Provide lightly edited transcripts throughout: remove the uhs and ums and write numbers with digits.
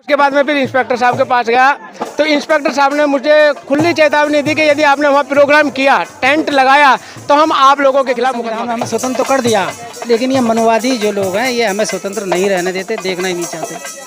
उसके बाद मैं फिर इंस्पेक्टर साहब के पास गया तो इंस्पेक्टर साहब ने मुझे खुली चेतावनी दी कि यदि आपने वहाँ प्रोग्राम किया, टेंट लगाया, तो हम आप लोगों के खिलाफ मुकदमा। हमें स्वतंत्र तो कर दिया, लेकिन ये मनवादी जो लोग हैं ये हमें स्वतंत्र नहीं रहने देते, देखना ही नहीं चाहते।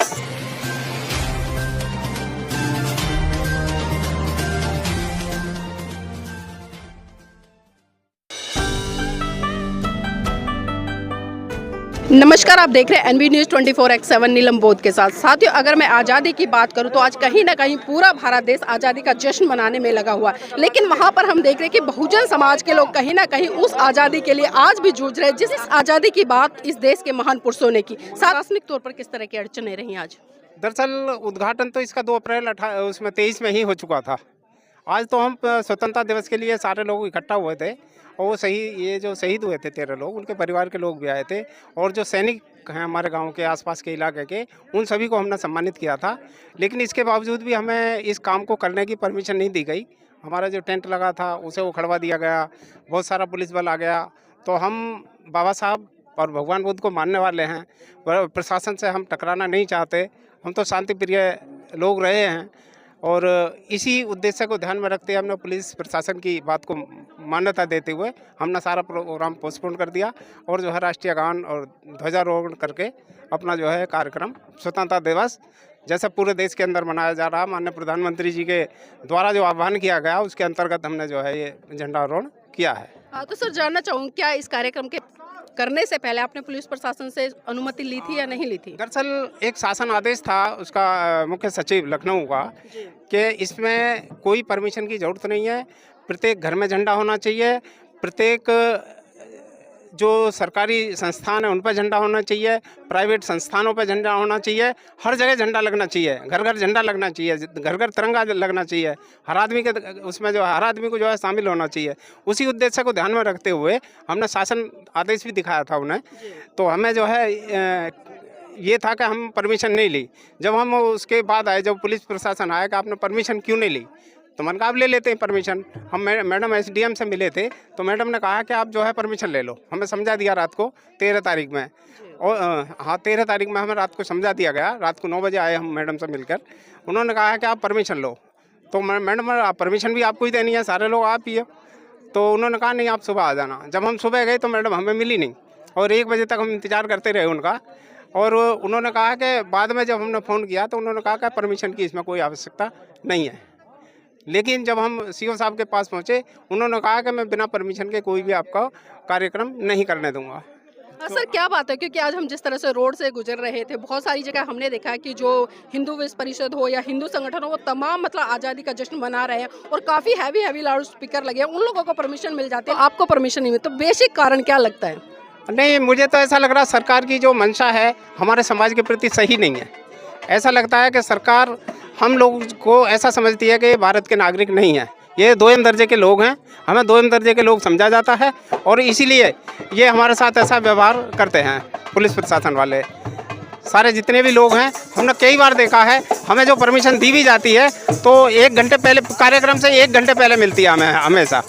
नमस्कार, आप देख रहे हैं एनबी न्यूज़ 24/7 नीलम बोध के साथ। साथियों, अगर मैं आज़ादी की बात करूं तो आज कहीं ना कहीं पूरा भारत देश आज़ादी का जश्न मनाने में लगा हुआ है, लेकिन वहां पर हम देख रहे हैं कि बहुजन समाज के लोग कहीं ना कहीं उस आज़ादी के लिए आज भी जूझ रहे हैं जिस आज़ादी की बात इस देश के महान पुरुषों ने की। सार्वजनिक तौर पर किस तरह की अड़चनें रही आज? दरअसल उद्घाटन तो इसका 2 अप्रैल 23 में ही हो चुका था। आज तो हम स्वतंत्रता दिवस के लिए सारे लोग इकट्ठा हुए थे और वो ये जो शहीद हुए थे 13 लोग, उनके परिवार के लोग भी आए थे और जो सैनिक हैं हमारे गांव के आसपास के इलाके के, उन सभी को हमने सम्मानित किया था। लेकिन इसके बावजूद भी हमें इस काम को करने की परमिशन नहीं दी गई। हमारा जो टेंट लगा था उसे उखड़वा दिया गया, बहुत सारा पुलिस बल आ गया। तो हम बाबा साहब और भगवान बुद्ध को मानने वाले हैं, प्रशासन से हम टकराना नहीं चाहते। हम तो शांति प्रिय लोग रहे हैं और इसी उद्देश्य को ध्यान में रखते हुए हमने पुलिस प्रशासन की बात को मान्यता देते हुए हमने सारा प्रोग्राम पोस्टपोन कर दिया और जो है राष्ट्रीय गान और ध्वजारोहण करके अपना जो है कार्यक्रम स्वतंत्रता दिवस जैसे पूरे देश के अंदर मनाया जा रहा, माननीय प्रधानमंत्री जी के द्वारा जो आह्वान किया गया उसके अंतर्गत हमने जो है ये झंडारोहण किया है। तो सर, जानना चाहूँगी क्या इस कार्यक्रम के करने से पहले आपने पुलिस प्रशासन से अनुमति ली थी या नहीं ली थी? दरअसल एक शासन आदेश था उसका मुख्य सचिव लखनऊ का कि इसमें कोई परमिशन की ज़रूरत नहीं है। प्रत्येक घर में झंडा होना चाहिए, प्रत्येक जो सरकारी संस्थान है उन पर झंडा होना चाहिए, प्राइवेट संस्थानों पर झंडा होना चाहिए, हर जगह झंडा लगना चाहिए, घर घर झंडा लगना चाहिए, घर घर तिरंगा लगना चाहिए, हर आदमी के उसमें जो हर आदमी को जो है शामिल होना चाहिए। उसी उद्देश्य को ध्यान में रखते हुए हमने शासन आदेश भी दिखाया था उन्हें। तो हमें जो है ये था कि हम परमिशन नहीं ली। जब हम उसके बाद आए, जब पुलिस प्रशासन आया कि आपने परमिशन क्यों नहीं ली, तो मैंने कहा आप ले लेते हैं परमिशन। हम मैडम SDM से मिले थे तो मैडम ने कहा कि आप जो है परमिशन ले लो। हमें समझा दिया रात को 13 तारीख में, और हाँ 13 तारीख में हमें रात को समझा दिया गया। रात को 9 बजे आए हम मैडम से मिलकर, उन्होंने कहा कि आप परमिशन लो। तो मैडम परमिशन भी आपको ही देनी है, सारे लोग आप ही हो। तो उन्होंने कहा नहीं आप सुबह आ जाना। जब हम सुबह गए तो मैडम हमें मिली नहीं और 1 बजे तक हम इंतज़ार करते रहे उनका। और उन्होंने कहा कि बाद में जब हमने फ़ोन किया तो उन्होंने कहा कि परमिशन की इसमें कोई आवश्यकता नहीं है। लेकिन जब हम CO साहब के पास पहुंचे, उन्होंने कहा कि मैं बिना परमिशन के कोई भी आपका कार्यक्रम नहीं करने दूंगा। सर, क्या बात है, क्योंकि आज हम जिस तरह से रोड से गुजर रहे थे, बहुत सारी जगह हमने देखा है कि जो हिंदू विश्व परिषद हो या हिंदू संगठन हो, वो तमाम मतलब आज़ादी का जश्न मना रहे हैं और काफ़ी हैवी लाउड स्पीकर लगे हैं। उन लोगों को परमिशन मिल जाती है, आपको परमिशन नहीं मिलती, तो बेसिक कारण क्या लगता है? नहीं, मुझे तो ऐसा लग रहा सरकार की जो मंशा है हमारे समाज के प्रति सही नहीं है। ऐसा लगता है कि सरकार हम लोग को ऐसा समझती है कि ये भारत के नागरिक नहीं है, ये 2M दर्जे के लोग हैं, हमें 2M दर्जे के लोग समझा जाता है और इसीलिए ये हमारे साथ ऐसा व्यवहार करते हैं पुलिस प्रशासन वाले। सारे जितने भी लोग हैं, हमने कई बार देखा है, हमें जो परमिशन दी भी जाती है तो 1 घंटे पहले, कार्यक्रम से 1 घंटे पहले मिलती है हमें, हमेशा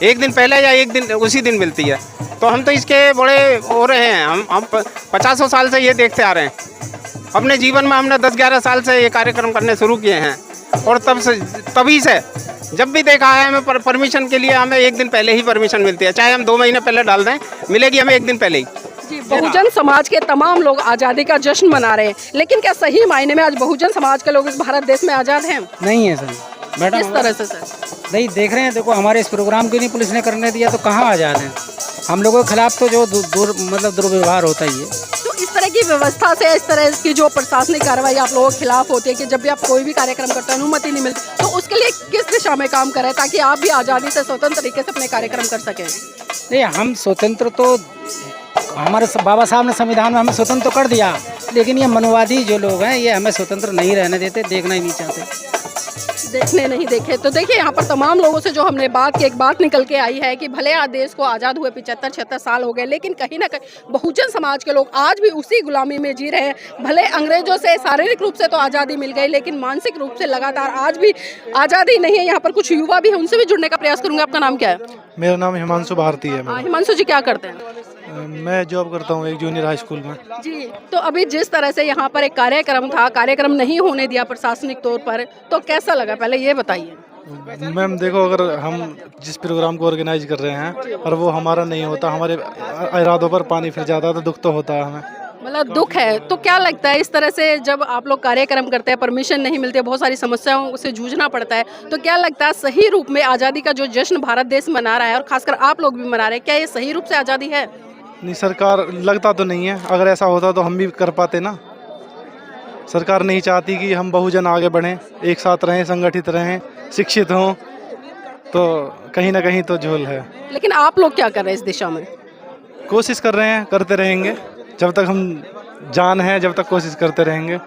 1 दिन पहले या 1 दिन उसी दिन मिलती है। तो हम तो इसके बड़े हो रहे हैं, हम 50 साल से ये देखते आ रहे हैं। अपने जीवन में हमने 10-11 साल से ये कार्यक्रम करने शुरू किए हैं और तभी से जब भी देखा है हमें परमिशन के लिए हमें 1 दिन पहले ही परमिशन मिलती है, चाहे हम 2 महीने पहले डाल दें, मिलेगी हमें 1 दिन पहले ही। जी, बहुजन समाज के तमाम लोग आज़ादी का जश्न मना रहे हैं, लेकिन क्या सही मायने में आज बहुजन समाज के लोग इस भारत देश में आज़ाद हैं? नहीं है सर, मैडम। किस तरह से सर? नहीं देख रहे हैं, देखो हमारे इस प्रोग्राम को नहीं पुलिस ने करने दिया तो कहाँ आज़ाद हैं हम लोगों के खिलाफ। तो जो दुर्व्यवहार होता ही है। तो इस तरह की व्यवस्था से, इस तरह की जो प्रशासनिक कार्रवाई आप लोगों के खिलाफ होती है कि जब भी आप कोई भी कार्यक्रम करते हैं अनुमति नहीं मिलती, तो उसके लिए किस दिशा में काम करें ताकि आप भी आज़ादी से स्वतंत्र तरीके से अपने कार्यक्रम कर सकें? नहीं, हम स्वतंत्र तो हमारे बाबा साहब ने संविधान में हमें स्वतंत्र तो कर दिया, लेकिन ये मनवादी जो लोग हैं ये हमें स्वतंत्र नहीं रहने देते, देखना ही नहीं चाहते। देखने नहीं देखे। तो देखिए, यहाँ पर तमाम लोगों से जो हमने बात की, एक बात निकल के आई है कि भले आज देश को आज़ाद हुए 75-76 साल हो गए, लेकिन कहीं ना कहीं बहुजन समाज के लोग आज भी उसी गुलामी में जी रहे हैं। भले अंग्रेजों से शारीरिक रूप से तो आज़ादी मिल गई, लेकिन मानसिक रूप से लगातार आज भी आज़ादी नहीं है। यहाँ पर कुछ युवा भी है, उनसे भी जुड़ने का प्रयास करूँगा। आपका नाम क्या है? मेरा नाम हिमांशु भारती है। हिमांशु जी, क्या करते हैं? मैं जॉब करता हूँ एक जूनियर हाई स्कूल में। जी, तो अभी जिस तरह से यहाँ पर एक कार्यक्रम था, कार्यक्रम नहीं होने दिया प्रशासनिक तौर पर, तो कैसा लगा पहले ये बताइए। मैम देखो, अगर हम जिस प्रोग्राम को ऑर्गेनाइज कर रहे हैं और वो हमारा नहीं होता, हमारे इरादों पर पानी फिर जाता है तो दुख तो होता है हमें। मतलब दुख है, तो क्या लगता है इस तरह से जब आप लोग कार्यक्रम करते हैं, परमिशन नहीं मिलती है, बहुत सारी समस्याओं से जूझना पड़ता है, तो क्या लगता है सही रूप में आज़ादी का जो जश्न भारत देश मना रहा है और खासकर आप लोग भी मना रहे हैं, क्या ये सही रूप से आज़ादी है? नहीं, सरकार लगता तो नहीं है। अगर ऐसा होता तो हम भी कर पाते ना। सरकार नहीं चाहती कि हम बहुजन आगे बढ़ें, एक साथ रहें, संगठित रहें, शिक्षित हों, तो कहीं ना कहीं तो झोल है। लेकिन आप लोग क्या कर रहे हैं इस दिशा में? कोशिश कर रहे हैं, करते रहेंगे जब तक हम जान है, जब तक कोशिश करते रहेंगे।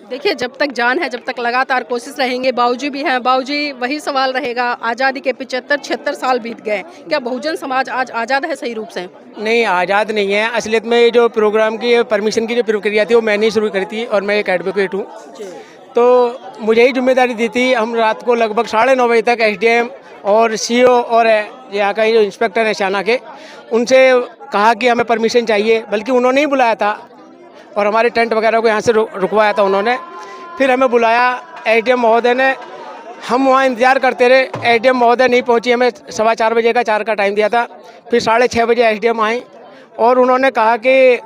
देखिए, जब तक जान है, जब तक लगातार कोशिश रहेंगे। बाबूजी भी हैं, बाबूजी वही सवाल रहेगा, आज़ादी के 75-76 साल बीत गए, क्या बहुजन समाज आज आज़ाद है सही रूप से? नहीं, आज़ाद नहीं है। असलियत में ये जो प्रोग्राम की परमिशन की जो प्रक्रिया थी वो मैंने ही शुरू करी थी और मैं एक एडवोकेट हूँ, तो मुझे ही जिम्मेदारी दी थी। हम रात को लगभग 9:30 बजे तक एसडीएम और सीओ और यहाँ का जो इंस्पेक्टर है शाना के, उनसे कहा कि हमें परमिशन चाहिए, बल्कि उन्होंने ही बुलाया था और हमारे टेंट वगैरह को यहाँ से रुकवाया था उन्होंने। फिर हमें बुलाया एसडीएम महोदय ने, हम वहाँ इंतज़ार करते रहे, एसडीएम महोदय नहीं पहुँची। हमें 4:15 बजे का 4 का टाइम दिया था। फिर 6:30 बजे एसडीएम आए और उन्होंने कहा कि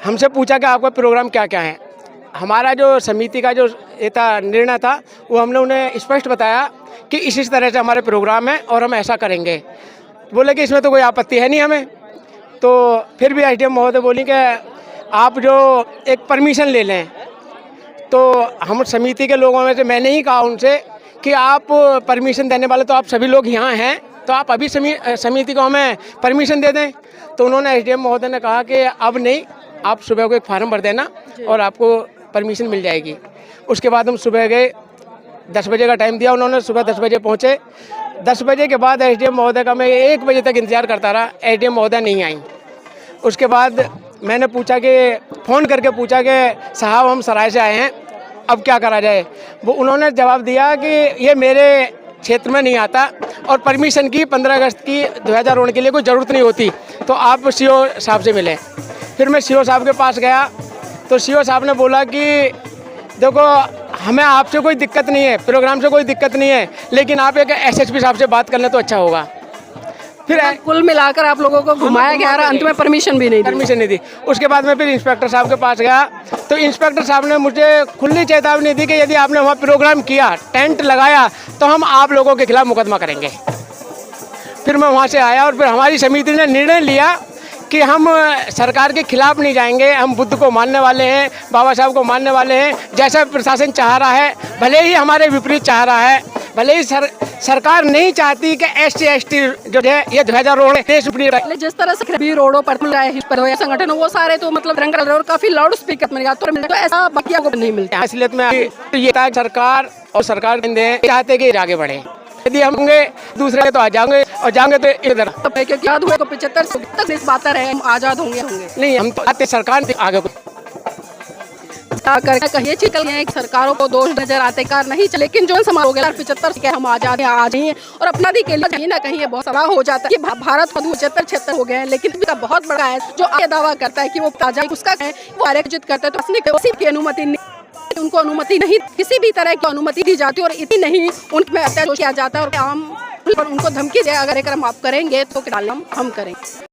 हमसे पूछा कि आपका प्रोग्राम क्या क्या है। हमारा जो समिति का जो ये था निर्णय था, वो हमने उन्हें स्पष्ट बताया कि इसी तरह से हमारे प्रोग्राम है और हम ऐसा करेंगे। बोले कि इसमें तो कोई आपत्ति है नहीं हमें। तो फिर भी एसडीएम महोदय बोली कि आप जो एक परमिशन ले लें, तो हम समिति के लोगों में से मैंने ही कहा उनसे कि आप परमिशन देने वाले तो आप सभी लोग यहाँ हैं, तो आप अभी समिति को हमें परमिशन दे दें। तो उन्होंने एसडीएम महोदय ने कहा कि अब नहीं, आप सुबह को एक फार्म भर देना और आपको परमिशन मिल जाएगी। उसके बाद हम सुबह गए, 10 बजे का टाइम दिया उन्होंने, सुबह 10 बजे पहुँचे। 10 बजे के बाद एसडीएम महोदय का मैं 1 बजे तक इंतज़ार करता रहा, एसडीएम महोदय नहीं आई। उसके बाद मैंने पूछा कि फ़ोन करके पूछा कि साहब हम सराय से आए हैं, अब क्या करा जाए। वो उन्होंने जवाब दिया कि ये मेरे क्षेत्र में नहीं आता और परमिशन की 15 अगस्त की ध्वजारोहण होने के लिए कोई ज़रूरत नहीं होती, तो आप सीओ साहब से मिलें। फिर मैं सीओ साहब के पास गया तो सीओ साहब ने बोला कि देखो, हमें आपसे कोई दिक्कत नहीं है, प्रोग्राम से कोई दिक्कत नहीं है, लेकिन आप एक एसएसपी साहब से बात कर लें तो अच्छा होगा। फिर कुल मिलाकर आप लोगों को घुमाया गया और अंत में परमिशन भी नहीं दी। उसके बाद मैं फिर इंस्पेक्टर साहब के पास गया तो इंस्पेक्टर साहब ने मुझे खुली चेतावनी दी कि यदि आपने वहाँ प्रोग्राम किया, टेंट लगाया, तो हम आप लोगों के खिलाफ मुकदमा करेंगे। फिर मैं वहाँ से आया और फिर हमारी समिति ने निर्णय लिया कि हम सरकार के खिलाफ नहीं जाएंगे, हम बुद्ध को मानने वाले हैं, बाबा साहब को मानने वाले हैं। जैसा प्रशासन चाह रहा है, भले ही हमारे विपरीत चाह रहा है, भले ही सरकार नहीं चाहती कि SC/ST जो है ये ध्वजारोहण जिस तरह से भी रोडों पर संगठन वो सारे तो मतलब रंग और काफी लाउड स्पीकर मिलेगा, तो ऐसा बाकी को नहीं मिलता। इसलिए मैं ये सरकार और सरकार चाहते कि आगे बढ़े। यदि हम होंगे दूसरे तो आ जाएंगे और जाएंगे तो इधर, क्योंकि याद हुए तो 75 तक इस बात रहे हम आज़ाद होंगे नहीं, हम तो आते सरकार से आगे कहिए चल गए। सरकारों को दोष नजर आते कार नहीं चले, लेकिन जो समाज हो गया 75 के हम आजाद हैं, आ जाइए और अपना दी के लिए कहीं ना कहीं ये बहुत सवाल हो जाता है कि भारत 75-76 हो गए हैं, लेकिन इसका बहुत बड़ा है जो आगे दावा करता है कि वो ताजा उसका है, वो आयोजित करते हैं, तो उसी की अनुमति नहीं, उनको अनुमति नहीं, किसी भी तरह की अनुमति दी जाती है और इतनी नहीं उनमें अत्याचार किया जाता है और आम उनको धमकी दे अगर आप करेंगे तो हम करेंगे।